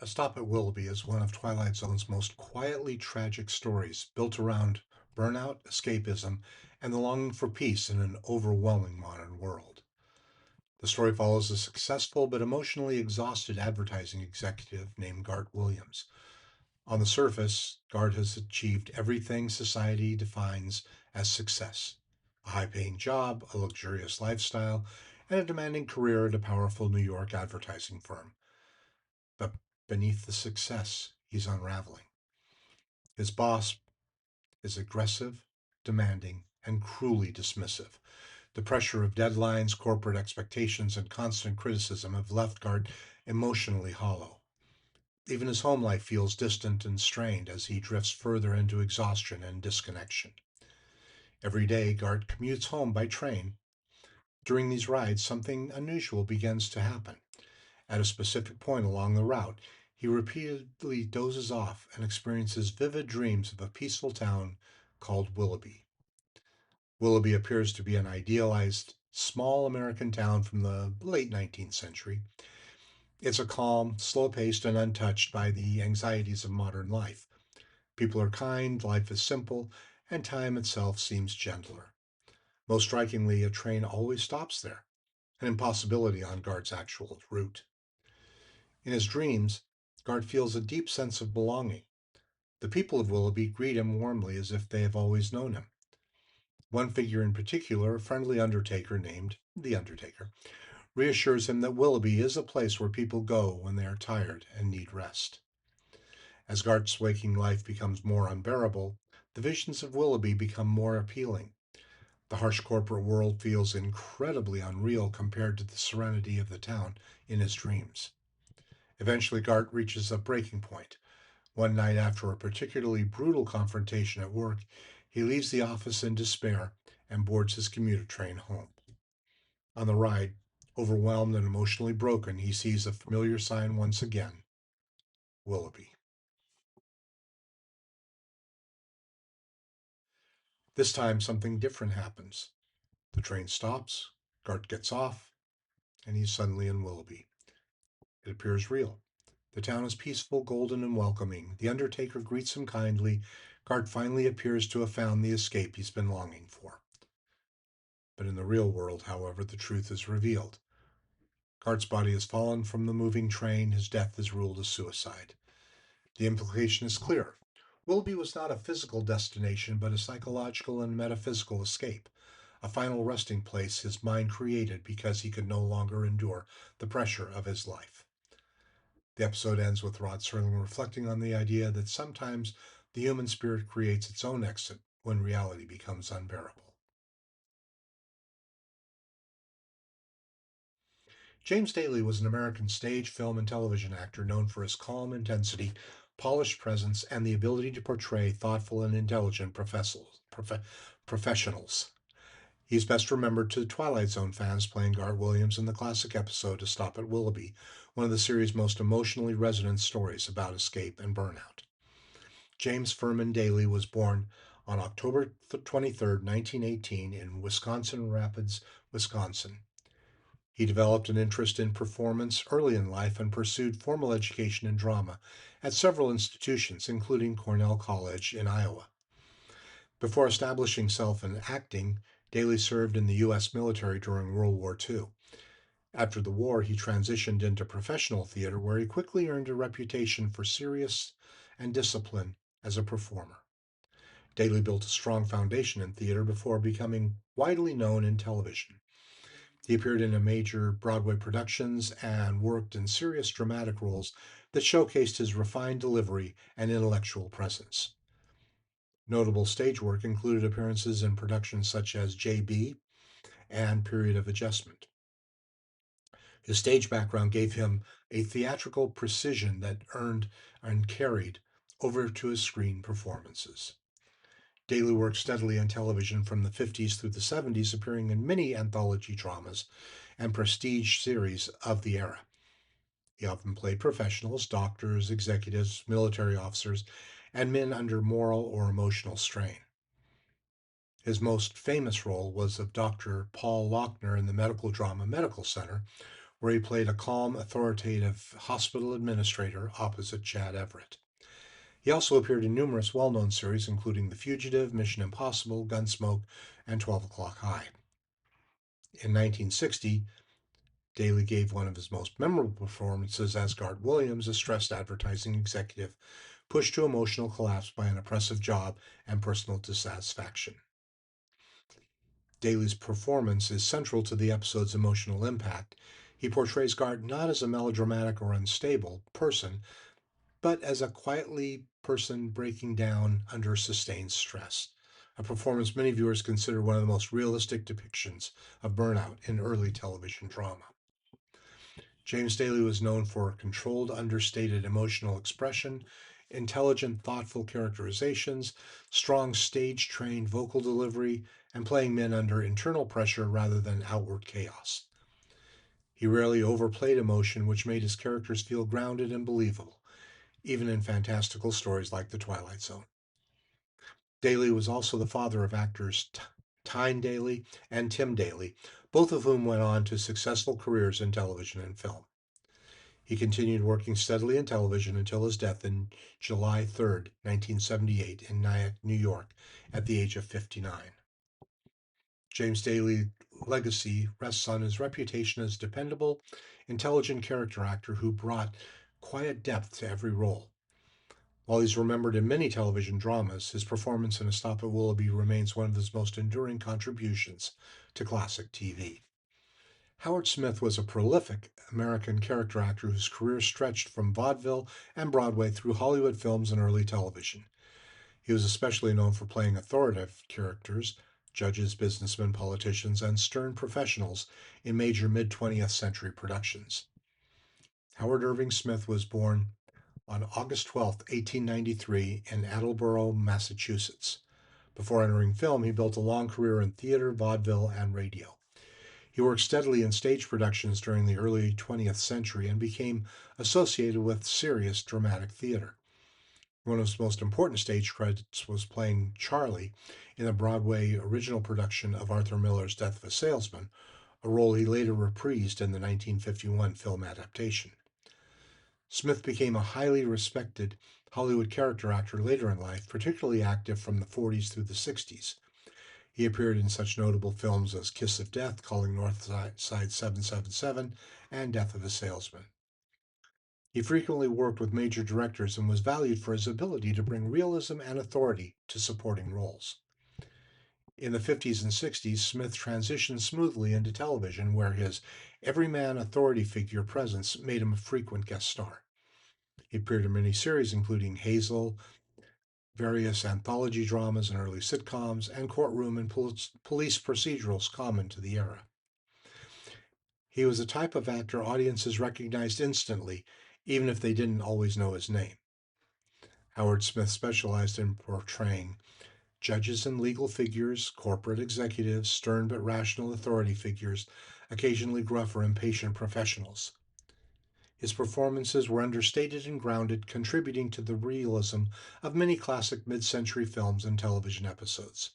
A Stop at Willoughby is one of Twilight Zone's most quietly tragic stories, built around burnout, escapism, and the longing for peace in an overwhelming modern world. The story follows a successful but emotionally exhausted advertising executive named Gart Williams. On the surface, Gart has achieved everything society defines as success: a high paying job, a luxurious lifestyle, and a demanding career at a powerful New York advertising firm. But beneath the success, he's unraveling. His boss is aggressive, demanding, and cruelly dismissive. The pressure of deadlines, corporate expectations, and constant criticism have left Gart emotionally hollow. Even his home life feels distant and strained as he drifts further into exhaustion and disconnection. Every day, Gart commutes home by train. During these rides, something unusual begins to happen. At a specific point along the route, he repeatedly dozes off and experiences vivid dreams of a peaceful town called Willoughby. Willoughby appears to be an idealized, small American town from the late 19th century. It's a calm, slow paced, and untouched by the anxieties of modern life. People are kind, life is simple, and time itself seems gentler. Most strikingly, a train always stops there, an impossibility on Gart's actual route. In his dreams, Gart feels a deep sense of belonging. The people of Willoughby greet him warmly as if they have always known him. One figure in particular, a friendly undertaker named the Undertaker, reassures him that Willoughby is a place where people go when they are tired and need rest. As Gart's waking life becomes more unbearable, the visions of Willoughby become more appealing. The harsh corporate world feels incredibly unreal compared to the serenity of the town in his dreams. Eventually, Gart reaches a breaking point. One night after a particularly brutal confrontation at work, he leaves the office in despair and boards his commuter train home. On the ride, overwhelmed and emotionally broken, he sees a familiar sign once again: Willoughby. This time, something different happens. The train stops, Gart gets off, and he's suddenly in Willoughby. It appears real. The town is peaceful, golden, and welcoming. The undertaker greets him kindly. Gart finally appears to have found the escape he's been longing for. But in the real world, however, the truth is revealed. Gart's body has fallen from the moving train. His death is ruled a suicide. The implication is clear. Willoughby was not a physical destination, but a psychological and metaphysical escape, a final resting place his mind created because he could no longer endure the pressure of his life. The episode ends with Rod Serling reflecting on the idea that sometimes the human spirit creates its own exit when reality becomes unbearable. James Daly was an American stage, film, and television actor known for his calm intensity, polished presence, and the ability to portray thoughtful and intelligent professionals. He is best remembered to Twilight Zone fans playing Gart Williams in the classic episode A Stop at Willoughby, one of the series' most emotionally resonant stories about escape and burnout. James Furman Daly was born on October 23, 1918, in Wisconsin Rapids, Wisconsin. He developed an interest in performance early in life and pursued formal education in drama at several institutions, including Cornell College in Iowa. Before establishing himself in acting, Daly served in the U.S. military during World War II. After the war, he transitioned into professional theater, where he quickly earned a reputation for serious and discipline as a performer. Daly built a strong foundation in theater before becoming widely known in television. He appeared in major Broadway productions and worked in serious dramatic roles that showcased his refined delivery and intellectual presence. Notable stage work included appearances in productions such as J.B. and Period of Adjustment. His stage background gave him a theatrical precision that earned and carried over to his screen performances. Daly worked steadily on television from the 50s through the 70s, appearing in many anthology dramas and prestige series of the era. He often played professionals, doctors, executives, military officers, and men under moral or emotional strain. His most famous role was of Dr. Paul Lochner in the medical drama Medical Center, where he played a calm, authoritative hospital administrator opposite Chad Everett. He also appeared in numerous well known series, including The Fugitive, Mission Impossible, Gunsmoke, and 12 O'Clock High. In 1960, Daly gave one of his most memorable performances as Garth Williams, a stressed advertising executive, pushed to emotional collapse by an oppressive job and personal dissatisfaction. Daly's performance is central to the episode's emotional impact. He portrays Garth not as a melodramatic or unstable person, but as a quietly person breaking down under sustained stress. A performance many viewers consider one of the most realistic depictions of burnout in early television drama. James Daly was known for controlled, understated emotional expression, intelligent, thoughtful characterizations, strong stage trained vocal delivery, and playing men under internal pressure rather than outward chaos. He rarely overplayed emotion, which made his characters feel grounded and believable, even in fantastical stories like The Twilight Zone. Daly was also the father of actors Tyne Daly and Tim Daly, both of whom went on to successful careers in television and film. He continued working steadily in television until his death on July 3, 1978, in Nyack, New York, at the age of 59. James Daly's legacy rests on his reputation as a dependable, intelligent character actor who brought quiet depth to every role. While he's remembered in many television dramas, his performance in A Stop at Willoughby remains one of his most enduring contributions to classic TV. Howard Smith was a prolific American character actor whose career stretched from vaudeville and Broadway through Hollywood films and early television. He was especially known for playing authoritative characters, judges, businessmen, politicians, and stern professionals in major mid 20th century productions. Howard Irving Smith was born on August 12, 1893, in Attleboro, Massachusetts. Before entering film, he built a long career in theater, vaudeville, and radio. He worked steadily in stage productions during the early 20th century and became associated with serious dramatic theater. One of his most important stage credits was playing Charlie in the Broadway original production of Arthur Miller's Death of a Salesman, a role he later reprised in the 1951 film adaptation. Smith became a highly respected Hollywood character actor later in life, particularly active from the 40s through the 60s. He appeared in such notable films as Kiss of Death, Calling North Side 777, and Death of a Salesman. He frequently worked with major directors and was valued for his ability to bring realism and authority to supporting roles. In the 50s and 60s, Smith transitioned smoothly into television, where his everyman authority figure presence made him a frequent guest star. He appeared in many series, including Hazel, various anthology dramas and early sitcoms, and courtroom and police procedurals common to the era. He was a type of actor audiences recognized instantly, even if they didn't always know his name. Howard Smith specialized in portraying judges and legal figures, corporate executives, stern but rational authority figures, occasionally gruff or impatient professionals. His performances were understated and grounded, contributing to the realism of many classic mid century films and television episodes.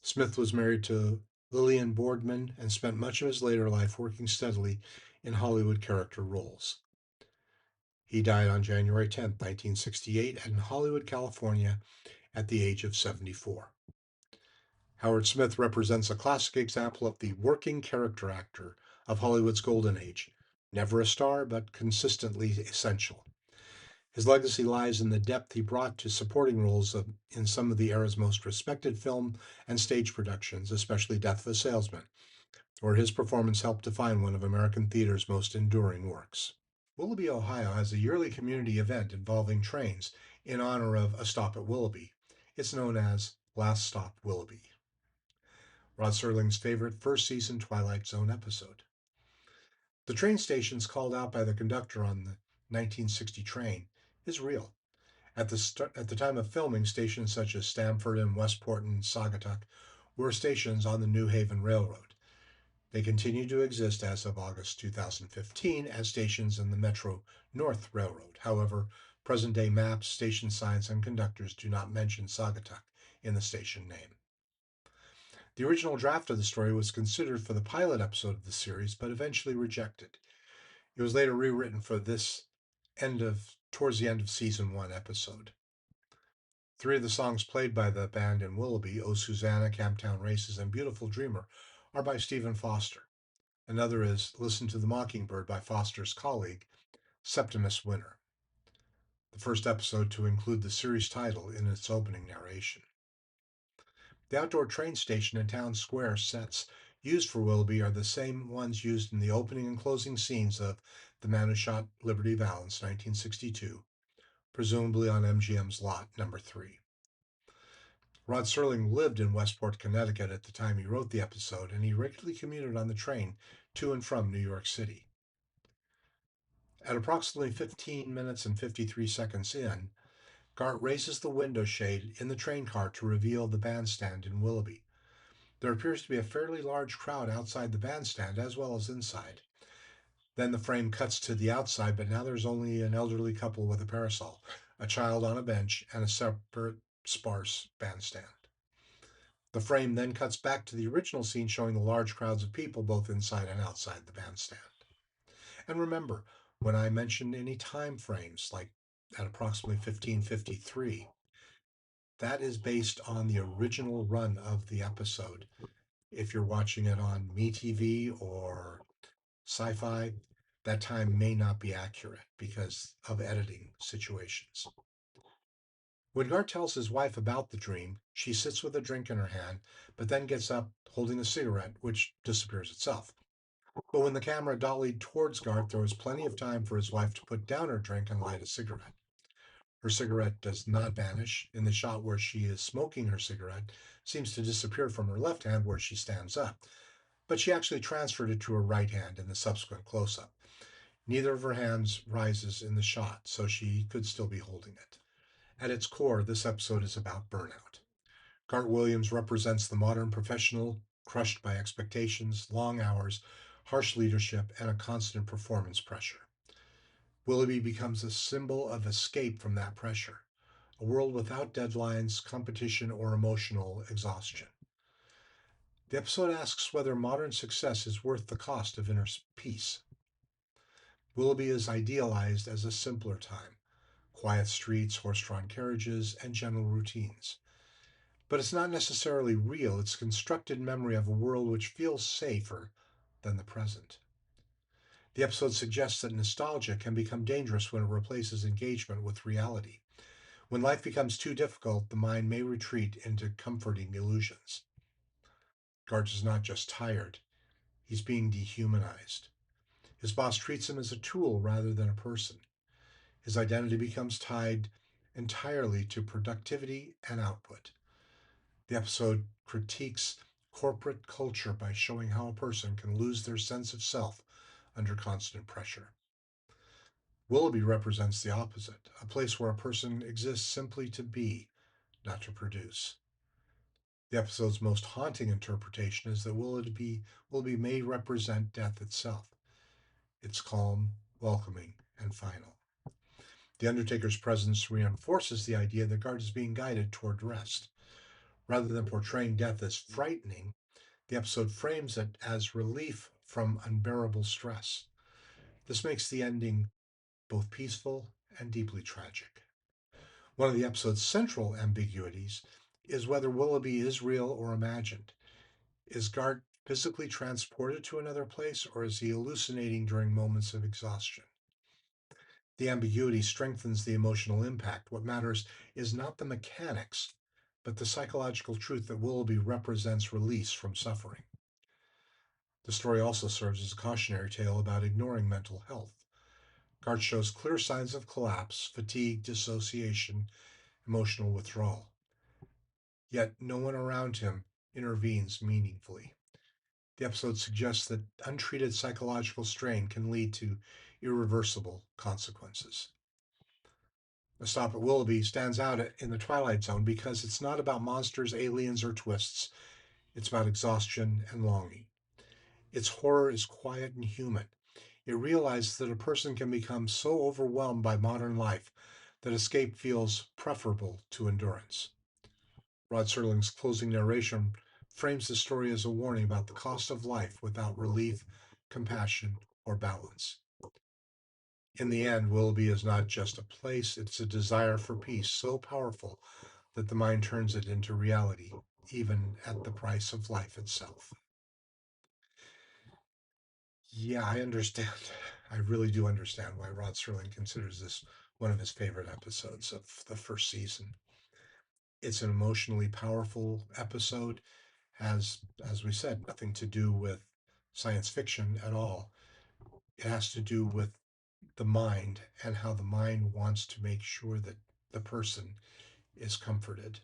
Smith was married to Lillian Boardman and spent much of his later life working steadily in Hollywood character roles. He died on January 10, 1968, in Hollywood, California, at the age of 74. Howard Smith represents a classic example of the working character actor of Hollywood's golden age, never a star, but consistently essential. His legacy lies in the depth he brought to supporting roles in some of the era's most respected film and stage productions, especially Death of a Salesman, where his performance helped define one of American theater's most enduring works. Willoughby, Ohio has a yearly community event involving trains in honor of A Stop at Willoughby. It's known as Last Stop Willoughby, Rod Serling's favorite first season Twilight Zone episode. The train stations called out by the conductor on the 1960 train is real. At the time of filming, stations such as Stamford and Westport and Saugatuck were stations on the New Haven Railroad. They continue to exist as of August 2015 as stations in the Metro North Railroad. However, present-day maps, station signs, and conductors do not mention Saugatuck in the station name. The original draft of the story was considered for the pilot episode of the series, but eventually rejected. It was later rewritten for this towards the end of season one episode. Three of the songs played by the band in Willoughby, "Oh Susanna," "Camptown Races," and "Beautiful Dreamer," are by Stephen Foster. Another is "Listen to the Mockingbird" by Foster's colleague, Septimus Winter, the first episode to include the series title in its opening narration. The outdoor train station and town square sets used for Willoughby are the same ones used in the opening and closing scenes of The Man Who Shot Liberty Valance, 1962, presumably on MGM's lot number 3. Rod Serling lived in Westport, Connecticut at the time he wrote the episode, and he regularly commuted on the train to and from New York City. At approximately 15 minutes and 53 seconds in, Gart raises the window shade in the train car to reveal the bandstand in Willoughby. There appears to be a fairly large crowd outside the bandstand as well as inside. Then the frame cuts to the outside, but now there's only an elderly couple with a parasol, a child on a bench, and a separate, sparse bandstand. The frame then cuts back to the original scene showing the large crowds of people both inside and outside the bandstand. And remember, when I mentioned any time frames, like at approximately 1553, that is based on the original run of the episode. If you're watching it on MeTV or Sci-Fi, that time may not be accurate because of editing situations. When Gart tells his wife about the dream, she sits with a drink in her hand, but then gets up holding a cigarette, which disappears itself. But when the camera dollied towards Gart, there was plenty of time for his wife to put down her drink and light a cigarette. Her cigarette does not vanish. In the shot where she is smoking her cigarette, seems to disappear from her left hand where she stands up, but she actually transferred it to her right hand in the subsequent close-up. Neither of her hands rises in the shot, so she could still be holding it. At its core, this episode is about burnout. Gart Williams represents the modern professional crushed by expectations, long hours, harsh leadership, and a constant performance pressure. Willoughby becomes a symbol of escape from that pressure, a world without deadlines, competition, or emotional exhaustion. The episode asks whether modern success is worth the cost of inner peace. Willoughby is idealized as a simpler time, quiet streets, horse-drawn carriages, and gentle routines. But it's not necessarily real, it's constructed memory of a world which feels safer than the present. The episode suggests that nostalgia can become dangerous when it replaces engagement with reality. When life becomes too difficult, the mind may retreat into comforting illusions. Gart is not just tired, he's being dehumanized. His boss treats him as a tool rather than a person. His identity becomes tied entirely to productivity and output. The episode critiques corporate culture by showing how a person can lose their sense of self under constant pressure. Willoughby represents the opposite, a place where a person exists simply to be, not to produce. The episode's most haunting interpretation is that Willoughby may represent death itself. It's calm, welcoming, and final. The Undertaker's presence reinforces the idea that Gart is being guided toward rest. Rather than portraying death as frightening, the episode frames it as relief from unbearable stress. This makes the ending both peaceful and deeply tragic. One of the episode's central ambiguities is whether Willoughby is real or imagined. Is Gart physically transported to another place, or is he hallucinating during moments of exhaustion? The ambiguity strengthens the emotional impact. What matters is not the mechanics, but the psychological truth that Willoughby represents release from suffering. The story also serves as a cautionary tale about ignoring mental health. Gart shows clear signs of collapse, fatigue, dissociation, emotional withdrawal. Yet no one around him intervenes meaningfully. The episode suggests that untreated psychological strain can lead to irreversible consequences. A Stop at Willoughby stands out in the Twilight Zone because it's not about monsters, aliens, or twists. It's about exhaustion and longing. Its horror is quiet and human. It realizes that a person can become so overwhelmed by modern life that escape feels preferable to endurance. Rod Serling's closing narration frames the story as a warning about the cost of life without relief, compassion, or balance. In the end, Willoughby is not just a place, it's a desire for peace so powerful that the mind turns it into reality, even at the price of life itself. Yeah, I understand. I really do understand why Rod Serling considers this one of his favorite episodes of the first season. It's an emotionally powerful episode, has, as we said, nothing to do with science fiction at all. It has to do with the mind and how the mind wants to make sure that the person is comforted,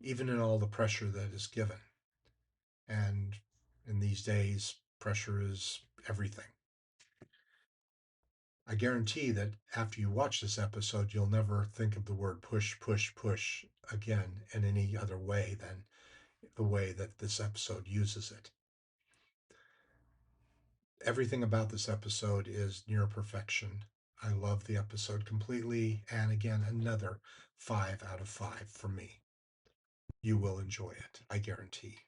even in all the pressure that is given. And in these days, pressure is everything. I guarantee that after you watch this episode, you'll never think of the word push, push, push again in any other way than the way that this episode uses it. Everything about this episode is near perfection. I love the episode completely. And again, another 5 out of 5 for me. You will enjoy it, I guarantee.